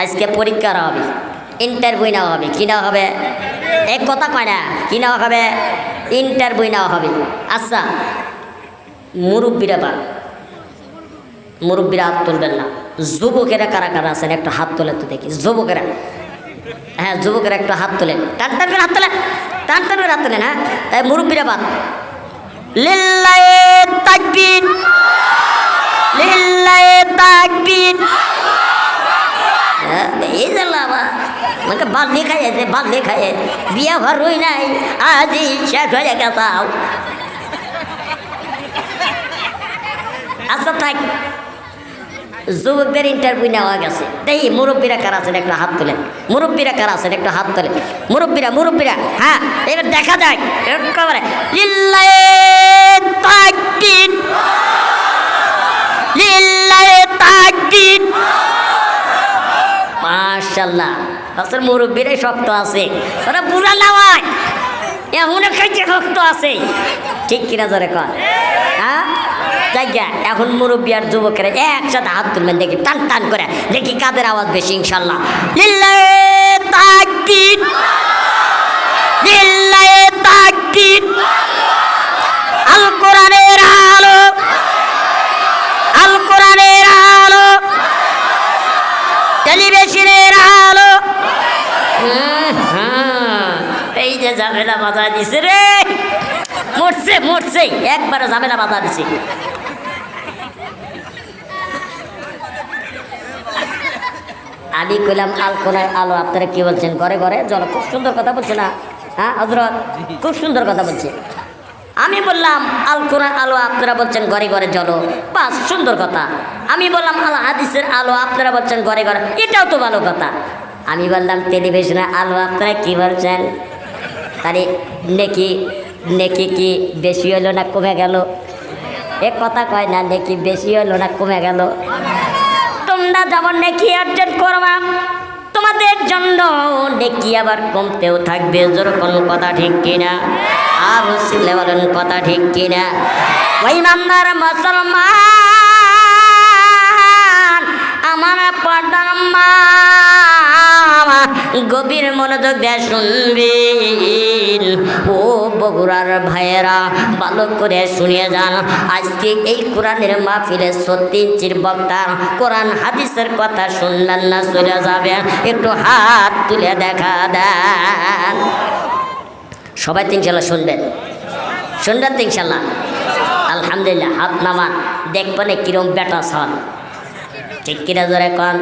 আজকে পরীক্ষা হবে, ইন্টারভিউ নেওয়া হবে। কি নেওয়া হবে? এক কথা কয় না, কি নেওয়া হবে? ইন্টারভিউ নেওয়া হবে। আচ্ছা, মুরব্বীরা বা মুরব্বীরা হাত তুলবেন না। যুবকেরা কারা কারা আছেন একটা হাত তোলেন তো দেখি। যুবকেরা, হ্যাঁ যুবকেরা একটা হাত তোলেন, টান টান করে হাত তোলেন, টান টান করে হাত তোলেন। হ্যাঁ মুরব্বীরা বাদ। লিল্লাহে তাকবীর, লিল্লাহে তাকবীর। এই যে লাভা আমাকে বাদ লেখায়, বাদ লেখায় বিয়া ঘর রই নাই, আজই শেষ হয়ে গেছাও। আচ্ছা থাক, যুবকদের ইন্টারভিউ নেওয়া গেছে। দেখি মুরব্বীরা কারা আছেন একটা হাত তোলেন। মুরব্বীরা কারা আছেন একটা হাত তোলেন। মুরব্বীরা, মুরব্বীরা, হ্যাঁ এবার দেখা যায় একেবারে লিল্লাহে তাকবীর, লিল্লাহে তাকবীর। মাশাআল্লাহ, আসলে মুরব্বীরাই শক্ত আছে, ওরা বুড়া না হয় এমন খাইতে শক্ত আছে। ঠিক কিনা জোরে কর? হ্যাঁ জায়গা এখন মুরব্বী আর যুবকেরা একসাথে হাত তুলবেন দেখি, টান টান করে দেখি কাদের আওয়াজ বেশি। ইনশাল্লাহ লিল্লাহে তাকবীর, লিল্লাহে তাকবীর। আল কোরআনের আলো, আল কোরআনের আলো, টেলিভিশনের আলো। এই যে ঝামেলা বাধা দিছে রে, মরছে মরছে, একবারে ঝামেলা বাধা দিছে। আমি কইলাম আল কোরআনের আলো, আপনারা কি বলছেন? ঘরে ঘরে জল। খুব সুন্দর কথা বলছে না? হ্যাঁ হযরত খুব সুন্দর কথা বলছে। আমি বললাম আল কোরআন আলো, আপনারা বলছেন ঘরে ঘরে জলো, বাস সুন্দর কথা। আমি বললাম আল হাদিসের আলো, আপনারা বলছেন ঘরে ঘরে, এটাও তো ভালো কথা। আমি বললাম টেলিভিশনের আলো, আপনারা কি বলছেন? তাহলে নেকি, নেকি কি বেশি হলো না কমে গেল? এক কথা কয় না, নেকি বেশি হলো না কমে গেল? তোমরা যেমন নেকি অর্জন করবা, তোমাদের জন্য নেকি আবার কমতেও থাকবে। যেরকম কথা ঠিক কিনা? আর ছেলে বলেন কথা ঠিক কিনা? ওই ইমানদার মুসলমান আমার পর্দার মা গভীর মনোযোগ দিয়ে শুনবেন। ও বগুড়ার ভাইয়েরা ভালো করে শুনিয়ে যান। আজকে এই কোরআনের মাহফিলে 36 বক্তার কোরআন হাদিসের কথা শুনলেন না, চলে যাবেন। একটু হাত তুলে দেখা দেন। সবাই তো ইনশাল্লাহ শুনবেন, শুনবেন তো ইনশাল্লাহ? আলহামদুলিল্লাহ, হাত নামান, দেখবেন কিরম বেটা সন। ঠিক কিনা জোরে কন?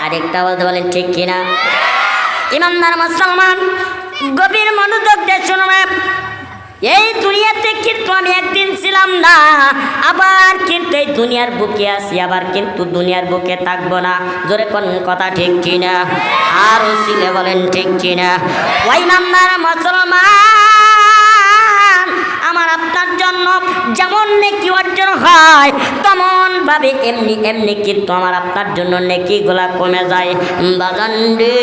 আরেকটা বলতে বলেন ঠিক কিনা? ইমানদার মুসলমান গভীর মনোযোগ দিয়ে শুনবেন। এই দুনিয়াতে কিন্তু আমি একদিন ছিলাম না, আবার কিন্তু এই দুনিয়ার বুকে আছি, আবার কিন্তু দুনিয়ার বুকে থাকবো না। জোরে কোন কথা ঠিক কিনা? আর ছিলে বলেন ঠিক কিনা? ওই ইমানদার মুসলমান আমার আপনার জন্য যেমন নেকি অর্জন হয়, তেমন ভাবে এমনি এমনি কিন্তু আমার আপনার জন্য নেকিগুলা কমে যায়। বাগান রে,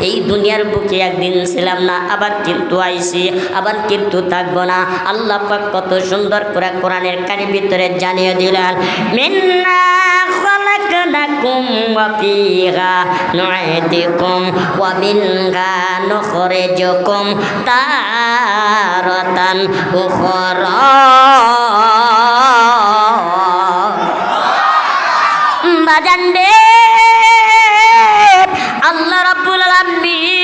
এই দুনিয়ার বুকে একদিন ছিলাম না, আবার কিন্তু আইছি, আবার কিন্তু থাকবো না। আল্লাহ পাক কত সুন্দর করে কোরআনের কারির ভিতরে জানিয়ে দিলেন, মিন্না খালাকনাকুম ওয়া ফিহা নুঈদুকুম ওয়া মিনহা নুখরিজুকুম তারাতান উখরা। বাজান রে, আল্লাহ রাব্বুল আলামিন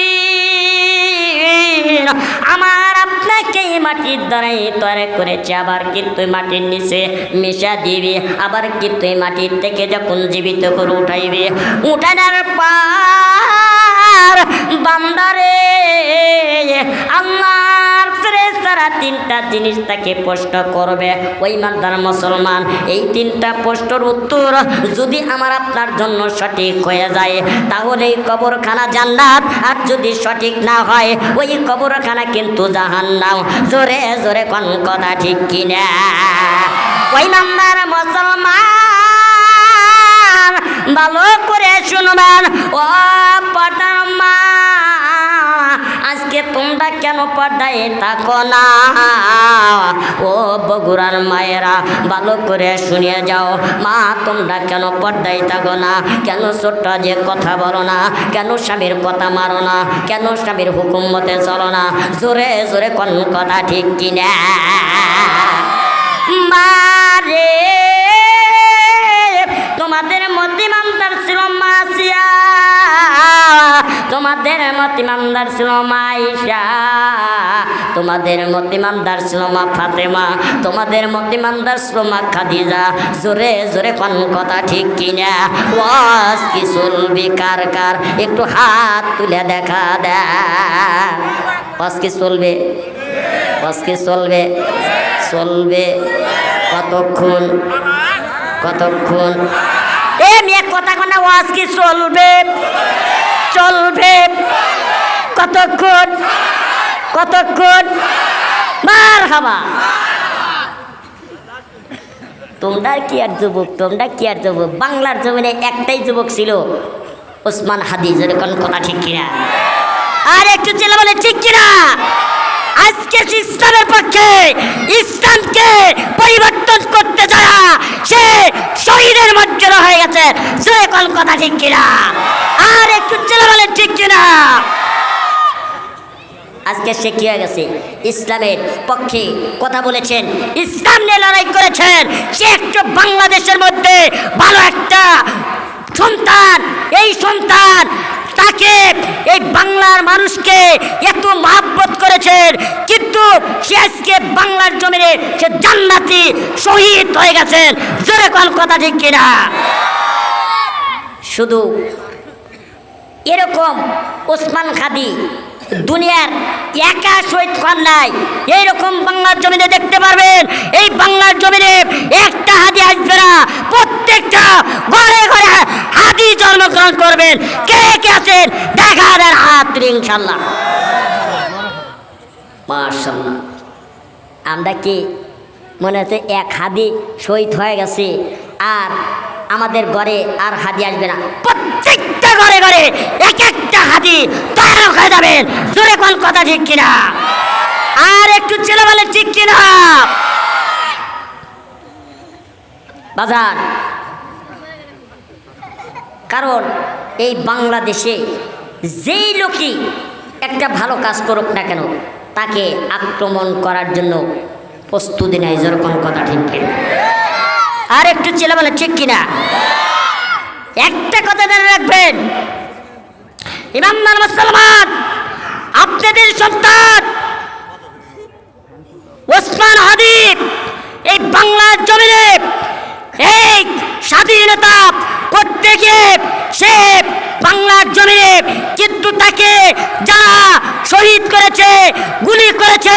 আমার আপনাকে মাটির দ্বারাই তৈরি করেছে, আবার কিন্তু মাটির নিচে মিশা দিবে, আবার কিন্তু মাটির থেকে যখন জীবিত করে উঠাইবে, উঠানোর পর বান্দারে আল্লাহর ফেরেশতারা 3টা জিনিস তাকে প্রশ্ন করবে। ওই ইমানদার মুসলমান, এই 3টা প্রশ্নের উত্তর যদি আমার আপনার জন্য সঠিক হয়ে যায়, তাহলে এই কবরখানা জান্নাত, আর যদি সঠিক না হয় ওই কবরখানা কিন্তু জাহান্নাম। জোরে জোরে কোন কথা ঠিক কিনা? ওই ইমানদার মুসলমান ভালো করে শুনবেন। ও পর্দার মা, আজকে আজকে তোমরা কেন পর্দায় থাকো না? ও বগুড়ার মায়েরা ভালো করে শুনিয়ে যাও, মা তোমরা কেন পর্দায় থাকো না? কেন ছোট্ট যে কথা বলো না? কেন স্বামীর কথা মারো না? কেন স্বামীর হুকুম মতে চলো না? জোরে জোরে কোন কথা ঠিক কিনা? মারে তোমাদের মধ্যে ইমানদার ছিল মাসিয়া, তোমাদের মত ইমানদার ছিল মাইশা, তোমাদের মত ইমানদার ছিল মা ফাতেমা, তোমাদের মত ইমানদার ছিল মা খাদিজা। জোরে জোরে কোন কথা ঠিক কিনা? ওয়াজ কি চলবে কার কার একটু হাত তুলে দেখা দেয়। ওয়াজ কি চলবে? ওয়াজ কি চলবে? চলবে কতক্ষণ? কতক্ষণ? এ মেয়ে কথা কোনা ওয়াজ কি চলবে? চলবে কতক্ষণ? কতক্ষণ? মারহাবা। তোমরা কি আর যুবক, তোমরা কি আর যুবক? বাংলার জমিনে একটাই যুবক ছিল, ওসমান হাদি। যেরকম কথা ঠিক কিনা? আর একটু ছেলে বলে ঠিক কিনা? আজকে ইসলামের পক্ষে, ইসলামকে পরিবর্তন করতে যায় সে শহীদের মর্যাদা হয়ে গেছে। যেরকম কথা ঠিক কিনা? আর একটু ছেলে বলে ঠিক কিনা? আজকে সে কি হয়ে গেছে? ইসলামের পক্ষে কথা বলেছেন, ইসলাম নিয়ে লড়াই করেছেন। সে একটু বাংলাদেশের মধ্যে ভালো একটা সন্তান, এই সন্তান তাকে, এই বাংলার মানুষকে এত মহব্বত করেছেন, কিন্তু সে আজকে বাংলার জমিনে সে জান্নাতি শহীদ হয়ে গেছেন। জোরে কোন কথা ঠিক কিনা? শুধু এরকম ওসমান হাদি দুনিয়ার একা শহীদ খান নাই, এইরকম বাংলার জমিনে দেখতে পারবেন। এই বাংলার জমিনে একটা হাদি আসবে না, প্রত্যেকটা ঘরে ঘরে হাদি জন্মগ্রহণ করবেন। কে কে আছেন দেখা দেন হাত তুলে ইনশাল্লাহ। মাশাআল্লাহ। আমরা কি মনে হচ্ছে এক হাদি শহীদ হয়ে গেছে আর আমাদের ঘরে আর হাদি আসবে না? প্রত্যেকটা ঘরে ঘরে এক একটা হাদি তৈরি হয়ে যাবেন। জোরে কোন কথা ঠিক কিনা? আর একটু ছেলে বলে ঠিক কিনা? বাজার, কারণ এই বাংলাদেশে যেই লোকই একটা ভালো কাজ করুক না কেন, তাকে আক্রমণ করার জন্য প্রস্তুতি নেয়। যেরকম কথা ঠিক কিনা? আর একটু ছেলে বলে ঠিক কিনা? একটা কথা মনে রাখবেন, ইমানদার মুসলমান, আপনাদের সন্তান ওসমান হাদি এই বাংলার জমিনে এই স্বাধীনতা করতে গিয়ে সে বাংলার জমিনে, কিন্তু তাকে যারা শহীদ করেছে, গুলি করেছে,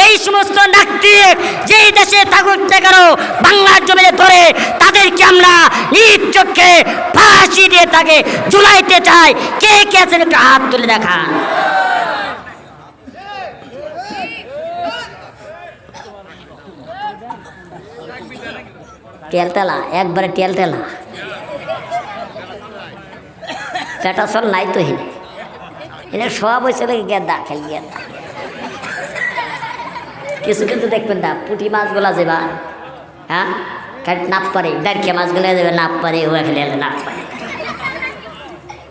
এই সমস্ত নাগরিক যেই দেশে থাকুক না কেন বাংলার জমিনে ধরে তাদেরকে আমরা নিজ চোখে ফাঁসি দিয়ে তাকে ঝুলাইতে চাই। কে কে আছেন একটু হাত তুলে দেখান। টেলটেলা, একবারে টেলটেলা, পেটা চল নাই তো হিনে এনে সব হয়েছে গেদা, খেলি গেদা। কিছু কিন্তু দেখবেন না, পুঁটি মাছগুলা যাবা, হ্যাঁ নাপ পারে, ডারকে মাছগুলো যাবে নাপ পারে, ও খেলে নাপ পারে।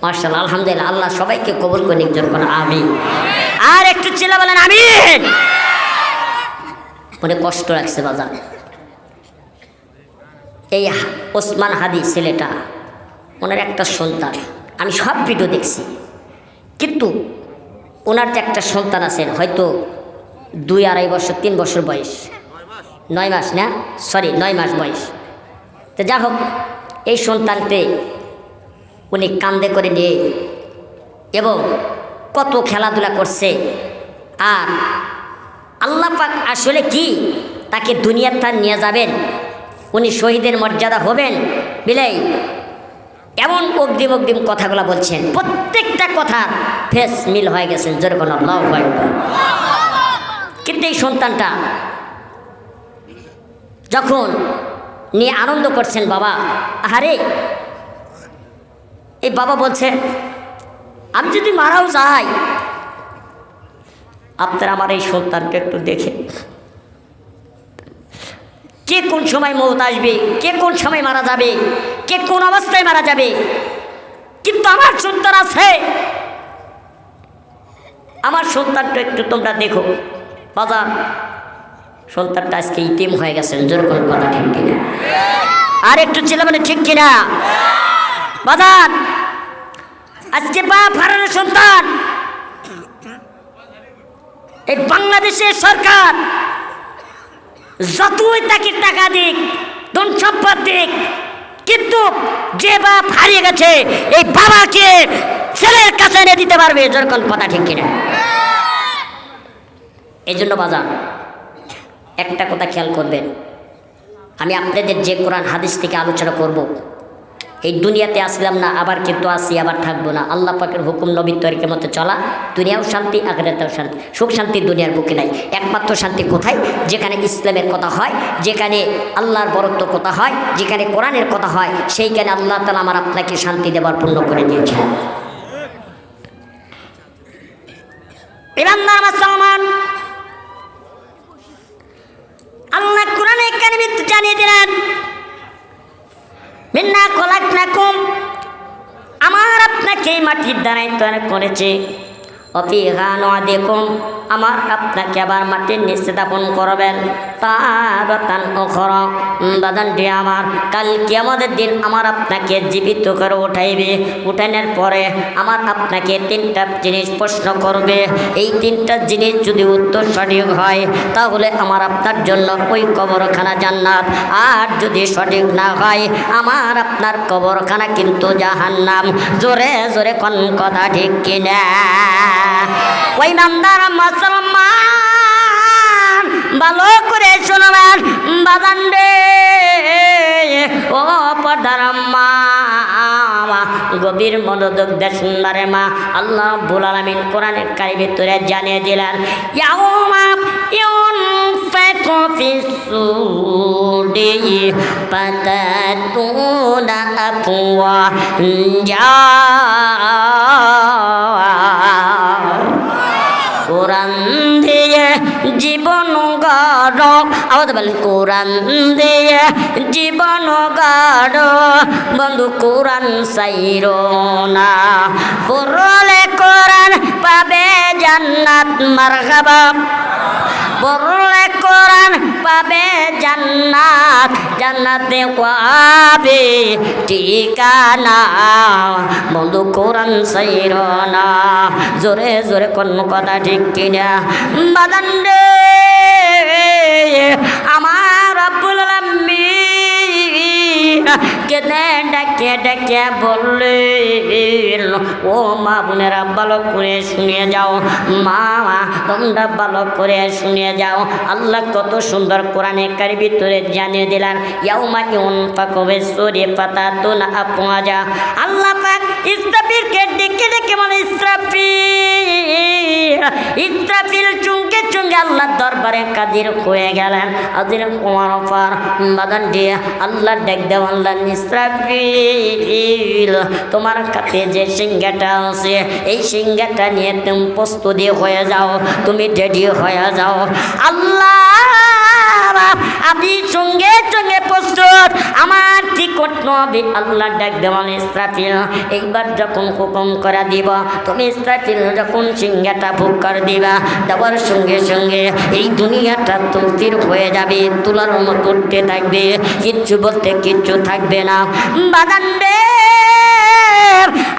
মাশাআল্লাহ, আলহামদুলিল্লাহ। আল্লাহ সবাইকে কবুল করে নির্জন করেন, আমিন। আর একটু ছেলে বলেন আমিন। মনে কষ্ট রাখছে বাজার। এই ওসমান হাদি ছেলেটা ওনার একটা সন্তান, আমি সব ভিডিও দেখছি, কিন্তু ওনার যে একটা সন্তান আছেন হয়তো 2-2.5 বছর 3 বছর বয়স, 9 মাস না, সরি 9 মাস বয়স। তো যা হোক, এই সন্তানকে উনি কান্দে করে নিয়ে এবং কত খেলাধুলা করছে। আর আল্লাহ পাক আসলে কি তাকে দুনিয়ার তার নিয়ে যাবেন, উনি শহীদের মর্যাদা হবেন বিলাই এমন অগ্রিম অগ্রিম কথাগুলো বলছেন। প্রত্যেকটা কথা ফেস মিল হয়ে গেছেন। যেরকম আল্লাহ হয়। কিন্তু এই সন্তানটা যখন নিয়ে আনন্দ করছেন বাবা, আরে এই বাবা বলছে আমি যদি মারাও যাই আপনারা আমার এই সন্তানকে একটু দেখে, কে কোন সময় মৌত আসবে, কে কোন সময় মারা যাবে, কে কোন অবস্থায় মারা যাবে, কিন্তু আমার সন্তান আছে। আমার সন্তানটা একটু তোমরা দেখো বাজার, সন্তানটা আজকে ইতিম হয়ে গেছেন, যেরকম কথা ঠিক কিনা? আর একটু ছেলে মানে ঠিক কিনা বাজার? আজকে বাপ হারানোর সন্তান। এই বাংলাদেশের সরকার যতই তাকে টাকা দিক, ধন সম্পদ দিক, কিন্তু যে বাপ হারিয়ে গেছে এই বাবাকে ছেলের কাছে এনে দিতে পারবে, যেরকম কথা ঠিক কিনা? এই জন্য বাজার একটা কথা খেয়াল করবেন, আমি আপনাদের যে কোরআন হাদিস থেকে আলোচনা করব, এই দুনিয়াতে আসলাম না, আবার কিন্তু আসি, আবার থাকবো না। আল্লাহ পাকের হুকুম নবীর তরিকের মতো চলা, দুনিয়াও শান্তি, আখিরাতেও শান্তি। সুখ শান্তি দুনিয়ার বুকে নাই, একমাত্র শান্তি কোথায়? যেখানে ইসলামের কথা হয়, যেখানে আল্লাহর বরত্ব কথা হয়, যেখানে কোরআনের কথা হয়, সেইখানে আল্লাহ তাআলা আমার আপনাকে শান্তি দেওয়ার পূর্ণ করে দিয়েছে। ইমানদার মুসলমান, আল্লাহ কোরআনে কারিমে জানিয়ে দিলেন, মিন্না খলাকনাকুম, আমার আপনাকে মাটির দ্বারাই তৈরি করেছে, অফিহা নুইদুকুম, আমার আপনাকে আবার মাটির নিচে দাপন করবেন, তারাতান উখরা, বাদানটি আমার কাল কিয়ামতের দিন আমার আপনাকে জীবিত করে উঠাইবে। উঠানোর পরে আমার আপনাকে তিনটা জিনিস প্রশ্ন করবে। এই তিনটা জিনিস যদি উত্তর সঠিক হয় তাহলে আমার আপনার জন্য ওই কবরখানা জান্নাত, আর যদি সঠিক না হয় আমার আপনার কবরখানা কিন্তু জাহান্নাম। জোরে জোরে কোন কথা ঠিক কিনা? ওই নামদার মুসলমান ভালো করে শুনবেন বাজান রে, ও পর্দার মা, গভীর মনোযোগ দিয়ে শুনবারে মা। আল্লাহ রাব্বুল আলামিন কোরআনের কারিমের ভিতরে জানিয়ে দিলেন, ইয়াউমা ইউনফাকু ফিস-সূরি ফাতাতুনা আফওয়াজা। কোরআন দিয়ে জীবন গড়, আওয়াজ বলেন, কোরআন দিয়ে জীবন গড়, বন্ধু কোরআন সাইরো না, পড়লে কোরআন পাবে জান্নাত, মারহাবা। পড়লে কোরআন পাবে জান্নাত, জান্নাতে পাবে ঠিকানা, বন্ধু কোরআন সাইরো না। জোরে জোরে কোন কথা ঠিক কিনা বাজান রে? আমার রব্বুল আলামিন কেনে ডাকে ডাকে বললেন, ও মা বোনেরা ভালো করে শুনিয়ে যাও, মা তোমরা ভালো করে শুনিয়ে যাও। আল্লাহ কত সুন্দর কোরআনে কারিমের ভিতরে জানিয়ে দিলেন, ইয়াউমা ইউনফাকু ফিস-সূরি ফাতাতুনা আফওয়াজা। আল্লাহ পাক ইসরাফিলকে ডেকে ডেকে বলে, ইসরাফিল চুঙ্কে চুঙ্কে আল্লাহ দরবারে কাদির হয়ে গেলেন। হাজির হওয়ার পর বাদান দিয়ে আল্লাহ ডাক দেওয়ান, ইসরাফিল তোমার কাছে যে সিংহাটা আছে এই সিংহাটা নিয়ে তুমি প্রস্তুতি হয়ে যাও, তুমি রেডি হয়ে যাও। আল্লাহ আপনি সঙ্গে সঙ্গে প্রস্তুত, আমার টিকট নবী। আল্লাহ ডাক দেওয়ান, ইসরাফিল এইবার যখন হুকুম করা দিব, তুমি ইসরাফিল যখন সিংহাটা ভোগ করে দিবা, দেওয়ার সঙ্গে সঙ্গে এই দুনিয়াটা তৌতির হয়ে যাবে, তুলার মতো উঠতে থাকবে, কিচ্ছু বলতে কিচ্ছু থাকবে না। বাদান রে,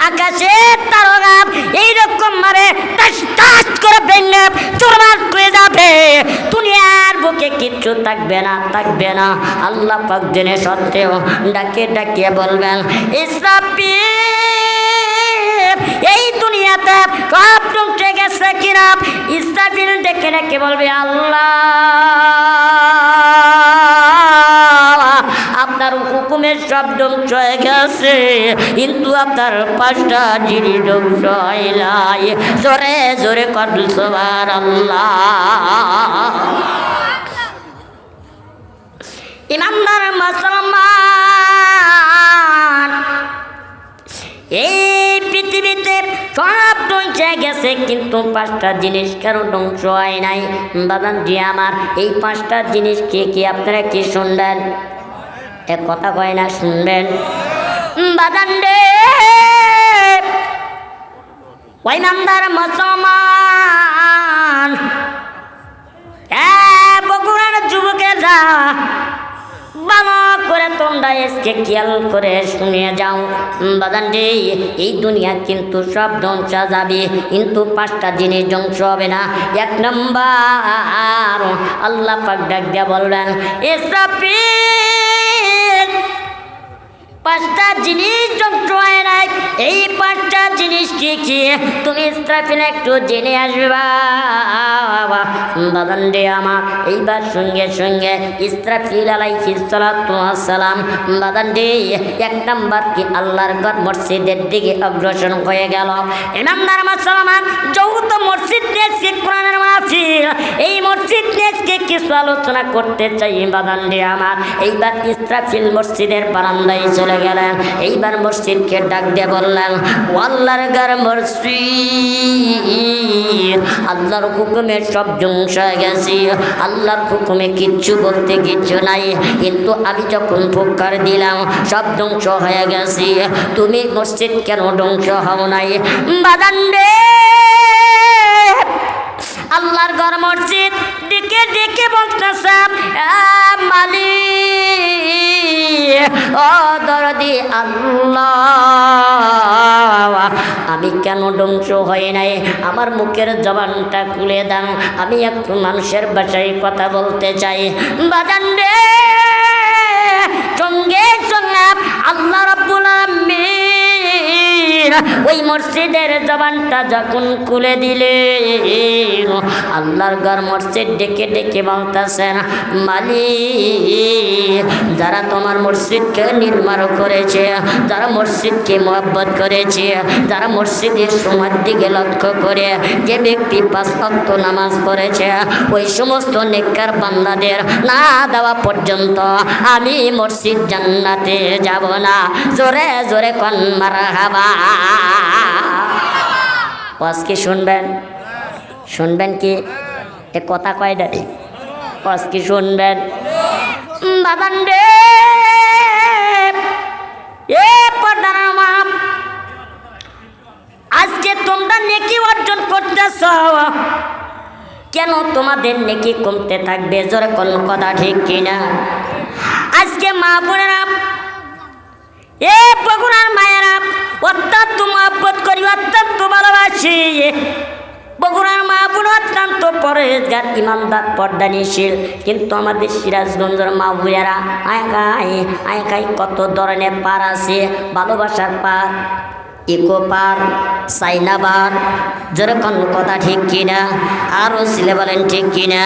আকাশের তারকা এইরকম ভাবে টাস টাস করে ভেঙে চুরমার করে যাবে, দুনিয়ার বুকে কিচ্ছু থাকবে না, থাকবে না। আল্লাহ পাক জেনে সত্ত্বেও ডাকে ডাকিয়ে বলবেন, ইসরাফিল এই দুনিয়াতে কব ঢুকে গেছে কিনা? ইসরাফিল ডেকে ডেকে বলবে, আল্লাহ আপনার হুকুমের সব ধ্বংস হয়ে গেছে, কিন্তু আপনার পাঁচটা জিনিস ধ্বংস হয় নাই। জোরে জোরে কর সুবহানাল্লাহ। ইমানদার মুসলমান, এই পৃথিবীতে সব ধ্বংসে গেছে, কিন্তু 5টা জিনিস কেন ধ্বংস হয় নাই? বাদান জি আমার, এই 5টা জিনিস কি আপনারা কি শুনবেন? এক কথা কয় না, শুনবেন বাদান রে। ওই নামদার মুসলমান, বগুড়ার যুবকেরা ভালো করে তোমরা এসকে খেয়াল করে শুনে যাও বাদান রে। এই দুনিয়া কিন্তু সব ধ্বংস যাবে, কিন্তু 5টা জিনিস ধ্বংস হবে না। 1 নম্বর, আল্লাহ পাক ডাক দিয়া বললেন, ইসরাফিল 5টা জিনিস ধ্বংস হয় নাই। এই 5টা জিনিস কি কি তুমি ইসরাফিল একটু জেনে আসবা বাদান রে আমার। এইবার সঙ্গে সঙ্গে ইসরাফিল আলাইহিস সালাতু ওয়াস সালাম বাদান রে 1 নাম্বার কি আল্লাহর ঘর মসজিদের দিকে অগ্রসর হয়ে গেল। ইমামদার মুসলমান, যৌথ মসজিদ নিয়ে কোরআনের মাহফিল, এই মসজিদ নিয়ে কিছু আলোচনা করতে চাই বাদান রে আমার। এইবার ইসরাফিল মসজিদের বারান্দায় চলে গেলেন। এইবার মসজিদকে ডাক দিয়ে বললেন, ও আল্লাহর ঘর মসজিদ, আল্লাহর হুকুমে সব ধ্বংস হয়ে গেছে, আল্লাহর হুকুমে কিচ্ছু বলতে কিচ্ছু নাই, কিন্তু আমি যখন ফুৎকার দিলাম সব ধ্বংস হয়ে গেছে, তুমি মসজিদ কেন ধ্বংস হও নাই? বাদান রে আল্লাহর ঘর মসজিদ ডেকে ডেকে বলতেছে, মালিক ও দরদি আল্লাহ, আমি কেন ধ্বংস হয় নাই? আমার মুখের জবানটা খুলে দেন, আমি একটু মানুষের ভাষায় কথা বলতে চাই বাজান রে। সঙ্গে সঙ্গে আল্লাহ রাব্বুল আলামিন ওই মসজিদের জবানটা যখন খুলে দিলে, আল্লাহর ঘর মসজিদ ডেকে ডেকে বলতেছেন, মালিক যারা তোমার মসজিদকে নির্মাণ করেছে, যারা মসজিদকে মহব্বত করেছে, যারা মসজিদের সময়ের দিকে লক্ষ্য করে যে ব্যক্তি 5 ওয়াক্ত নামাজ পড়েছে, ওই সমস্ত নেককার বান্দাদের না দেওয়া পর্যন্ত আমি মসজিদ জান্নাতে যাব না। জোরে জোরে কোন মারহাবা। আজকে শুনবেন, শুনবেন কি এ কথা কয়টা? আজকে শুনবেন বাদান রে। এ পর্দার মা, আজকে তোমরা নেকি অর্জন করতেছ, কেন তোমাদের নেকি কমতে থাকবে? জোরে কোন কথা ঠিক কিনা? আজকে মা বোনেরা, এ বগুড়ার মায়েরা, অত্যন্ত মহব্বত করি, অত্যন্ত ভালোবাসি। বগুড়ার মা বোন অত্যন্ত পরেজগার, ইমানদার, পর্দানিশীল, কিন্তু আমাদের সিরাজগঞ্জের মা বোনেরা আয় কত ধরনের পার আছে, ভালোবাসার পার, ইকো পার, চাইনা পার, যেরকম কথা ঠিক কিনা? আরও ছেলে বলেন ঠিক কিনা?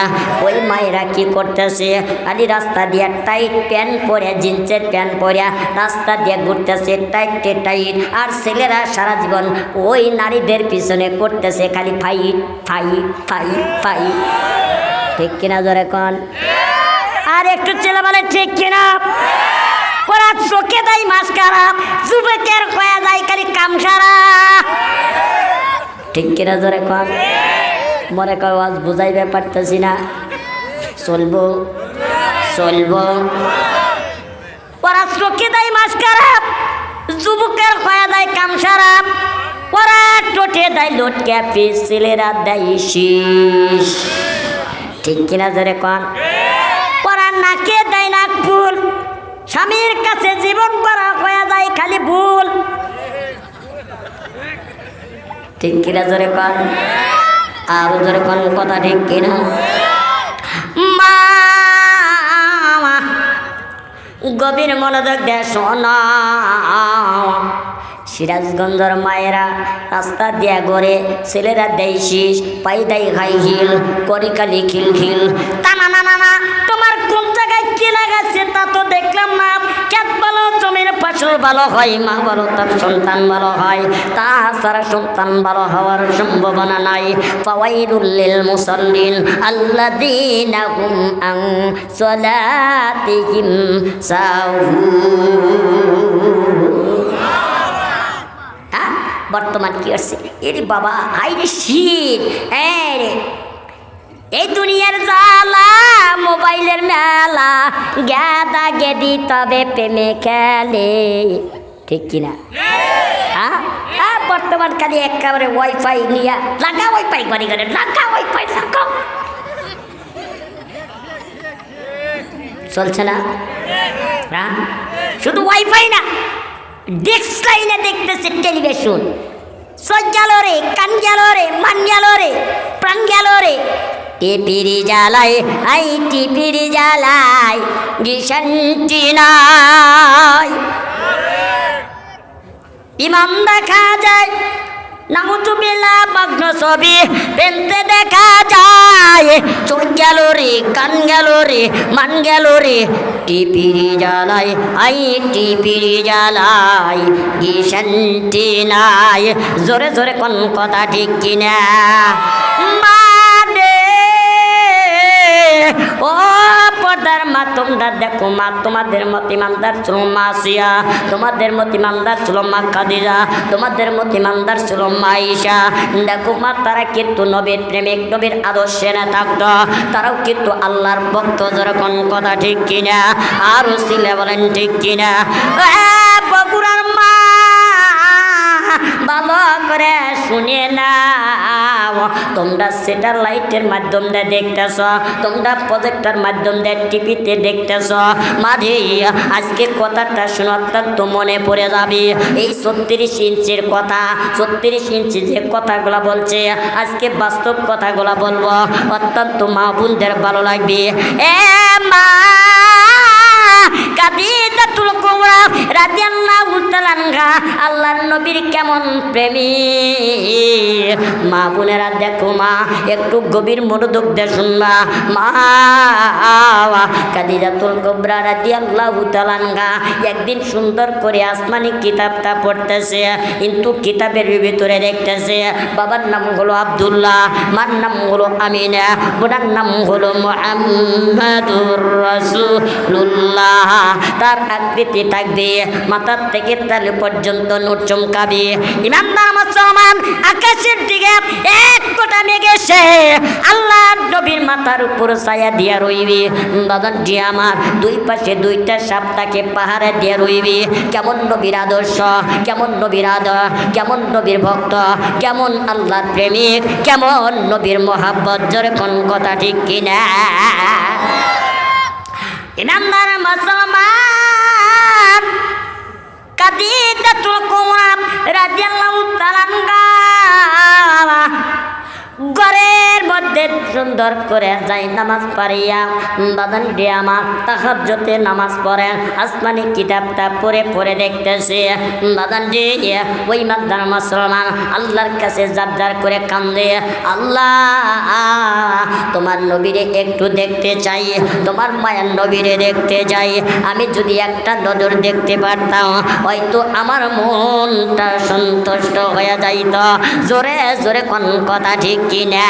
ওই মায়েরা কি করতেছে? খালি রাস্তা দিয়ে টাইট প্যান্ট পরে, জিন্সের প্যান্ট পরে রাস্তা দিয়ে ঘুরতেছে টাইটে টাইট, আর ছেলেরা সারা জীবন ওই নারীদের পিছনে করতেছে খালি ফাইট ফাইট ফাইট ফাইট। ঠিক কিনা জোরে কন? আর একটু ছেলে বলে ঠিক কিনা? ওরা চোখে দেয় মাস্কারা, যুবকের কয়া যায় খালি কামসারা। ঠিক কিনা জোরে কন? মনে কয় আজ বুঝাইবে পারতেছি না, চলবো চলবো। ওরা চোখে দেয় মাস্কারা, যুবকের কয়া দেয় কামসারা, ওরা টোটে দেয় লোটকে পিস, ছেলেরা দেয় শীষ। ঠিক কিনা জোরে কন? ওরা নাকে দেয় নাক ফুল, স্বামীর কাছে জীবন করা হয়ে যায় খালি ভুল। ঠিক কিনা জোরে কন? আর জোরে কন কথা ঠিক কিনা? মা গভীর মনোযোগ দিয়ে শোনা, সিরাজগঞ্জের মায়েরা রাস্তা দিয়া গড়ে, ছেলেরা দেয় শীষ, পাই দেয় হাই হিল, করি কালি খিল খিল। তা না না না না, তোমার কোন জায়গায় কি লাগাচ্ছে তা তো দেখলাম না। খেত ভালো, জমির ফসল ভালো হয়, মা ভালো তার সন্তান ভালো হয়, তাছাড়া সন্তান ভালো হওয়ার সম্ভাবনা নাই। ফাওয়াইলুল লিল মুসাল্লিন আল্লাযীনা হুম আন সালাতিহিম সাহুন। বর্তমান কি হচ্ছে, এরে বাবা আইরে শীত, রে এই দুনিয়ার জ্বালা, মোবাইলের মেলা, গেদা গেদি তবে প্রেমে খেলে, ঠিক কিনা? হ্যাঁ, বর্তমান খালি একেবারে ওয়াইফাই নিয়ে লাগা, ওয়াইফাই বাড়ি করে লাগা, ওয়াইফাই লাগাও, চলছে না? হ্যাঁ, শুধু ওয়াইফাই না, ডেস্ক লাইনে দেখতেছে টেলিভিশন, চোখ গেল রে, কান গেল রে, মান গেল রে, প্রাণ গেল রে, টিপির জ্বালায়, আই টিপির জ্বালায় গিশান্তি নাই, ইমাম দেখা যায়, নাউজুবিল্লাহ মগ্ন ছবি পেনতে দেখা যায়, চোখ গেল রে, কান গেল রে, মান গেল রে, টিপির জ্বালায়, আই টিপির জ্বালায় কি শান্তি নাই, জোরে জোরে কোন কথা ঠিক কিনা? ও পর্দার মা, তোমরা দেখো মা, তোমাদের মত ইমানদার ছিল মা আসিয়া, তোমাদের মত ইমানদার ছিল মা খাদিজা, তোমাদের মত ইমানদার ছিল মা আয়েশা। দেখো মা, তারা কিন্তু নবীর প্রেমিক, নবীর আদর্শে না থাকতো, তারাও কিন্তু আল্লাহর ভক্ত, যেরকম কথা ঠিক কিনা? আরো ছিলে বলেন ঠিক কিনা? বগুড়ার মা ভালো করে শুনে না, তোমরা স্যাটেলাইটের মাধ্যম দিয়ে দেখতেছ, তোমরা প্রজেক্টর মাধ্যম দিয়ে টিভিতে দেখতেছ, মাঝে আজকে কথাটা শুনে অত্যন্ত মনে পড়ে যাবে, এই 36 ইঞ্চির কথা, 36 ইঞ্চি যে কথাগুলো বলছে, আজকে বাস্তব কথাগুলো বলবো, অত্যন্ত মা বোনদের ভালো লাগবে। এ মা কাদিজাতুল কুবরা রাদিয়াল্লাহু তাআলা আনহা আল্লাহর নবীর কেমন প্রেমিক, মা বোনেরা দেখো মা, একটু গভীর মনোযোগ দিয়ে শুনবা। মা কাদিজাতুল কুবরা রাদিয়াল্লাহু তাআলা আনহা একদিন সুন্দর করে আসমানি কিতাবটা পড়তেছে, কিন্তু কিতাবের ভিতরে দেখতেছে বাবার নাম হলো আব্দুল্লাহ, মার নাম হলো আমিনা, বোনের নাম হলো মুহাম্মাদুর রাসূলুল্লাহ। তার আকৃতি থাকবে মাথার থেকে তালু পর্যন্ত নূর চমকাবে। ইমানদার মুসলমান, আকাশের দিকে এক কোটা মেঘ এসে আল্লাহর নবীর মাথার উপর ছায়া দিয়া রইবে। বাবাজি আমার, দুই পাশে দুইটা সাপ তাকে পাহাড়ে দিয়া রইবে। কেমন নবীর আদর্শ, কেমন নবীর আদর, কেমন নবীর ভক্ত, কেমন আল্লাহর প্রেমিক, কেমন নবীর মহাব্বত, জোরে কোন কথা ঠিক কিনা? ইমানদার মুসলমান, কাদিজাতুল কুবরা রাদিয়াল্লাহু তাআলা আনহা ঘরের মধ্যে সুন্দর করে যাই নামাজ পড়িয়া, বাদান দিয়ে আমার তাহাজ্জুদে নামাজ পড়ে, আসমানি কিতাবটা পড়ে পড়ে দেখতেছে। বাদান দিয়ে ওই মাদার মুসলমান আল্লাহর কাছে জাবজার করে কান্দে, আল্লাহ তোমার নবীরে একটু দেখতে চাই, তোমার মায়ের নবীরে দেখতে চাই, আমি যদি একটা নজর দেখতে পারতাম হয়তো আমার মনটা সন্তুষ্ট হয়ে যাইত। জোরে জোরে কোন কথা ঠিক কিনা?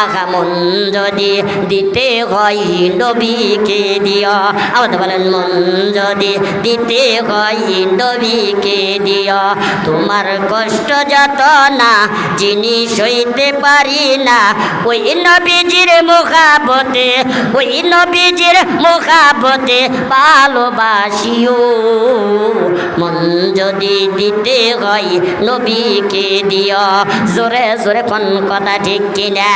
আঘা মন যদি দিতে হয় নবীকে দিও, আমাদের বলেন মন যদি দিতে হয় নবীকে দিও, তোমার কষ্ট যত না জিনিস হইতে পারি না, ওই নবীজির মুখাবতে, ওই নবীজির মুখাবতে ভালোবাসিও, মন যদি দিতে হয় নবীকে দিও। জোরে জোরে কোন কথা ঠিক কিনা?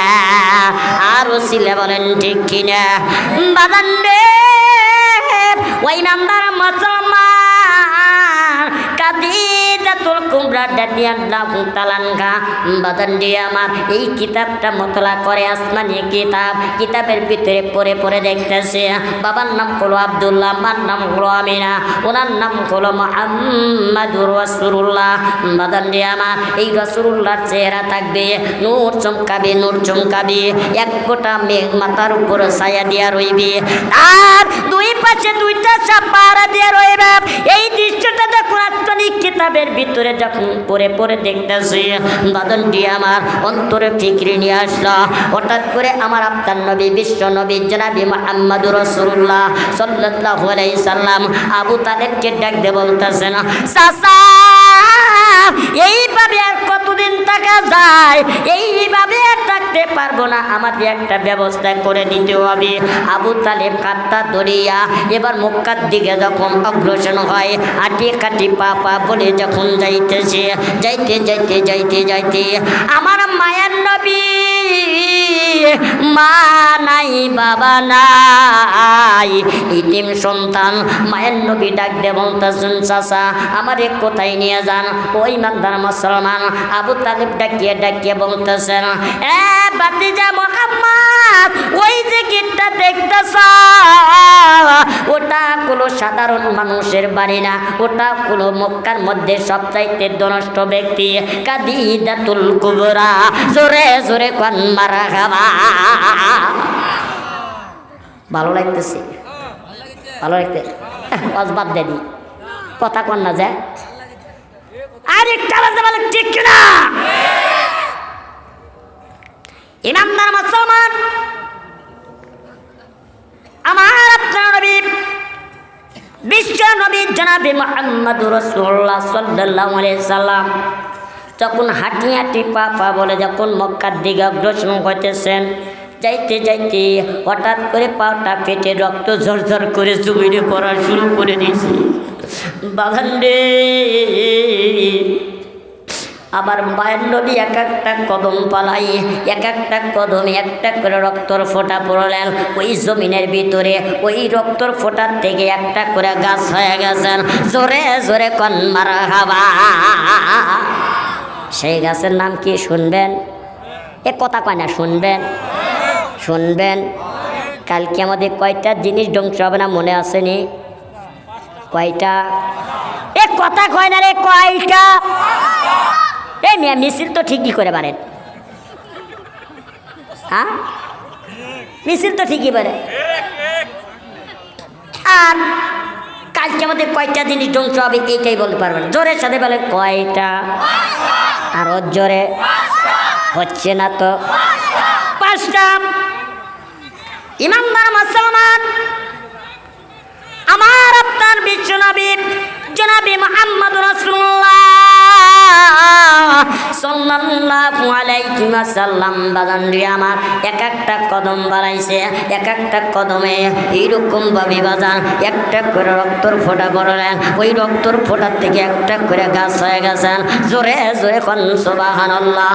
আরো ছিলে বলেন ঠিক কিনা? বাদান রে ওই নাম্বার মুসলমান কাদিজাতুল কুবরা রাদিয়াল্লাহু তাআলা আনহা বাদান দিয়ে আমার এই কিতাবটা মতলা করে, আসমানি কিতাব, কিতাবের ভিতরে পড়ে পড়ে দেখতেছে বাবার নাম হলো আব্দুল্লাহ, মার নাম হলো আমিনা, ওনার নাম হলো মুহাম্মাদুর রাসূলুল্লাহ। বাদান দিয়ে আমার এই রাসূলুল্লাহর চেহারা থাকবে, নূর চমকাবে, নূর চমকাবে, এক গোটা মেঘ মাথার উপর ছায়া দিয়া রইবে, আর দুই পাশে দুইটা সাপ পাহারা দিয়া রইবে। এই দৃশ্যটা দেখুন আসমানি কিতাবের ভিতরে যখন পড়ে পড়ে দেখতেছে, বাদন দিয়ে আমার অন্তরে ফিকরি নিয়ে আসলো। হঠাৎ করে আমার আপনার নবী, বিশ্ব নবী জনাবি মুহাম্মাদুর রাসূলুল্লাহ সাল্লাল্লাহু আলাইহি সাল্লাম আবু তালেবকে ডাক দিয়ে বলতেছেন, চাচা এইভাবে আর কতদিন থাকা যায়? এইভাবে আর থাকতে পারবো না, আমাদের একটা ব্যবস্থা করে দিতে হবে। আবু তালেব কাটটা ধরিয়া এবার মক্কার দিকে যখন অগ্রসর হয়, আটি কাটি পা পা বলে যখন যাইতেছে, যাইতে যাইতে যাইতে যাইতে আমার মায়ের নবী, মা নাই বাবা নাই, ইতিম সন্তান, মায়ের নবী ডাক দে বলতেছেন, চাচা আমারে কোথায় নিয়ে যান? ওই ইমানদার মুসলমান আবু তালেব ডাকিয়ে ডাকিয়ে বলতেছেন, এ ভাতিজা মুহাম্মদ, ওই যে গেটটা দেখতেছ, ওটা কোনো সাধারণ মানুষের বাড়ি না, ওটা কোনো মক্কার মধ্যে সবচাইতে ধনষ্ট ব্যক্তি খাদিজাতুল কুবরা। জোরে জোরে কোন মারহাবা। ভালো লাগতেছে? ভালো লাগতে বাদ দেনি কথা কন না যায় আরেকটা বলে ঠিক কিনা? ইমানদার মুসলমান, আমার আপনার নবী বিশ্ব নবী জনাবে মুহাম্মদুর রাসূলুল্লাহ সাল্লাল্লাহু আলাইহি সাল্লাম যখন হাঁটি হাঁটি পা পা বলে যখন মক্কার দিকে অগ্রসর হইতেছেন, যাইতে যাইতে হঠাৎ করে পাটা পেটে রক্ত ঝরঝর করে জমিনে পড়া শুরু করে দিয়েছে। বাগান রে, আবার মায়ের নবী এক একটা কদম পালাই, এক একটা কদমে একটা করে রক্তর ফোঁটা পড়লেন ওই জমিনের ভিতরে। ওই রক্তর ফোঁটার থেকে একটা করে গাছ হয়ে গেছেন। জোরে জোরে কন মারহাবা। সেই গাছের নাম কি শুনবেন? এ কথা কয় না, শুনবেন শুনবেন। কালকে আমাদের কয়টা জিনিস ধ্বংস হবে না মনে আসেনি? কয়টা? এ কথা কয় না রে, কয়টা? এই মিয়া মিছিল তো ঠিকই করে পারেন, হ্যাঁ মিছিল তো ঠিকই পারে। আর কালকে আমাদের কয়টা জিনিস ধ্বংস হবে এইটাই বলতে পারবেন। জোরের সাথে বলেন কয়টা? আরো জোরে। হচ্ছে না তো? 5টা। ইমানদার মুসলমান, আমার আপনার বিশ্ব নবী জনাবে মুহাম্মদুর রাসূলুল্লাহ সাল্লাল্লাহু আলাইহি ওয়াসাল্লাম বাগান রে আমার এক একটা কদম বাড়াইছে, এক একটা কদমে এইরকম ভাবে বাজান একটা করে রক্তর ফোঁটা পড়লেন। ওই রক্তর ফোঁটার থেকে একটা করে গাছ হয়ে গেছেন। জোরে জোরে কোন সুবহানাল্লাহ।